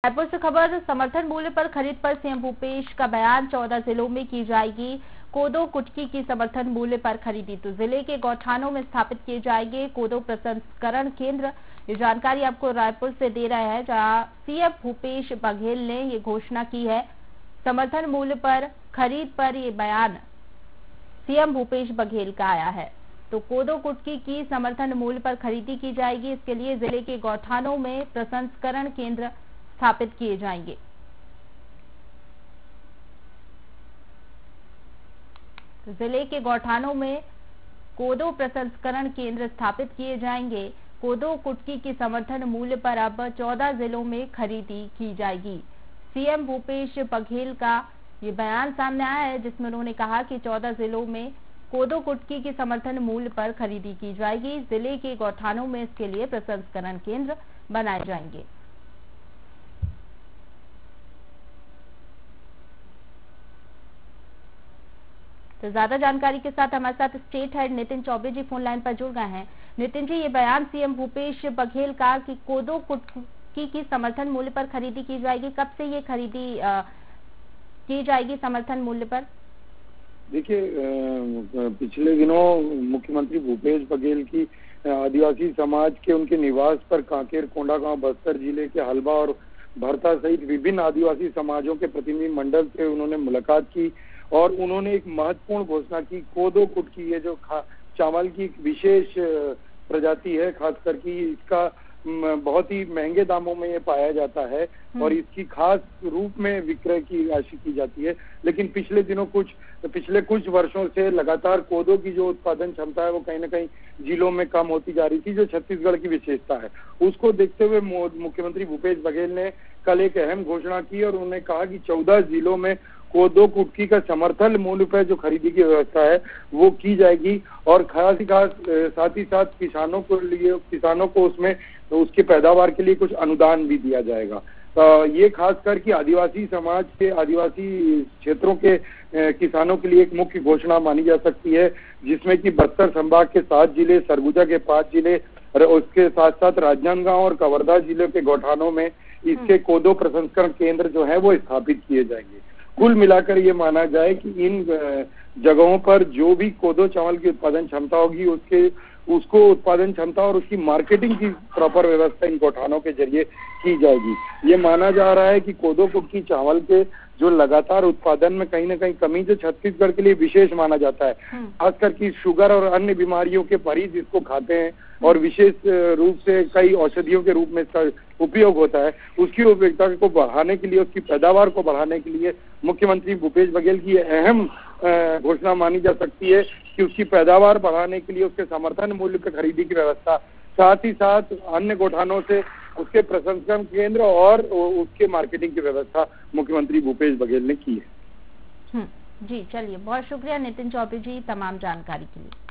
रायपुर से खबर। समर्थन मूल्य पर खरीद पर सीएम भूपेश का बयान। 14 जिलों में की जाएगी कोदो कुटकी की समर्थन मूल्य पर खरीदी। तो जिले के गौठानों में स्थापित किए जाएंगे कोदो प्रसंस्करण केंद्र। ये जानकारी आपको रायपुर से दे रहा है, जहां सीएम भूपेश बघेल ने ये घोषणा की है। समर्थन मूल्य पर खरीद पर ये बयान सीएम भूपेश बघेल का आया है। तो कोदो कुटकी की समर्थन मूल्य पर खरीदी की जाएगी। इसके लिए जिले के गौठानों में प्रसंस्करण केंद्र स्थापित किए जाएंगे। तो जिले के गौठानों में कोदो प्रसंस्करण केंद्र स्थापित किए जाएंगे। कोदो कुटकी की समर्थन मूल्य पर अब 14 जिलों में खरीदी की जाएगी। सीएम भूपेश बघेल का ये बयान सामने आया है, जिसमें उन्होंने कहा कि 14 जिलों में कोदो कुटकी की समर्थन मूल्य पर खरीदी की जाएगी। जिले के गौठानों में इसके लिए प्रसंस्करण केंद्र बनाए जाएंगे। तो ज्यादा जानकारी के साथ हमारे साथ स्टेट हेड नितिन चौबे जी फोन लाइन पर जुड़ गए हैं। नितिन जी, ये बयान सीएम भूपेश बघेल का कि कोदो कुटकी की समर्थन मूल्य पर खरीदी की जाएगी, कब से ये खरीदी की जाएगी समर्थन मूल्य पर? देखिए, पिछले दिनों मुख्यमंत्री भूपेश बघेल की आदिवासी समाज के उनके निवास पर कांकेर, कोंडागांव, बस्तर जिले के हलबा और भरता सहित विभिन्न आदिवासी समाजों के प्रतिनिधि मंडल से उन्होंने मुलाकात की और उन्होंने एक महत्वपूर्ण घोषणा की। कोदो कुटकी, ये जो चावल की एक विशेष प्रजाति है, खासकर कि इसका बहुत ही महंगे दामों में ये पाया जाता है और इसकी खास रूप में विक्रय की राशि की जाती है। लेकिन पिछले कुछ वर्षों से लगातार कोदो की जो उत्पादन क्षमता है वो कहीं न कहीं जिलों में कम होती जा रही थी, जो छत्तीसगढ़ की विशेषता है। उसको देखते हुए मुख्यमंत्री भूपेश बघेल ने कल एक अहम घोषणा की और उन्होंने कहा कि 14 जिलों में कोदो कुटकी का समर्थन मूल्य पर जो खरीदी की व्यवस्था है वो की जाएगी और साथ ही साथ किसानों को उसमें उसकी पैदावार के लिए कुछ अनुदान भी दिया जाएगा। ये खासकर कि आदिवासी समाज के आदिवासी क्षेत्रों के किसानों के लिए एक मुख्य घोषणा मानी जा सकती है, जिसमें कि बस्तर संभाग के 7 जिले, सरगुजा के 5 जिले और उसके साथ साथ राजनांदगांव और कवर्धा जिले के गौठानों में इसके कोदो प्रसंस्करण केंद्र जो है वो स्थापित किए जाएंगे। कुल मिलाकर ये माना जाए कि इन जगहों पर जो भी कोदो चावल की उत्पादन क्षमता होगी उसको उत्पादन क्षमता और उसकी मार्केटिंग की प्रॉपर व्यवस्था इन गौठानों के जरिए की जाएगी। ये माना जा रहा है कि कोदो कुटकी चावल के जो लगातार उत्पादन में कहीं न कहीं कमी जो छत्तीसगढ़ के लिए विशेष माना जाता है, खासकर कि शुगर और अन्य बीमारियों के मरीज इसको खाते हैं और विशेष रूप से कई औषधियों के रूप में इसका उपयोग होता है। उसकी उपयोगिता को बढ़ाने के लिए, उसकी पैदावार को बढ़ाने के लिए मुख्यमंत्री भूपेश बघेल की अहम घोषणा मानी जा सकती है कि उसकी पैदावार बढ़ाने के लिए उसके समर्थन मूल्य पर खरीदी की व्यवस्था, साथ ही साथ अन्य गौठानों से उसके प्रसंस्करण केंद्र और उसके मार्केटिंग की व्यवस्था मुख्यमंत्री भूपेश बघेल ने की है। जी, चलिए, बहुत शुक्रिया नितिन चौबे जी तमाम जानकारी के लिए।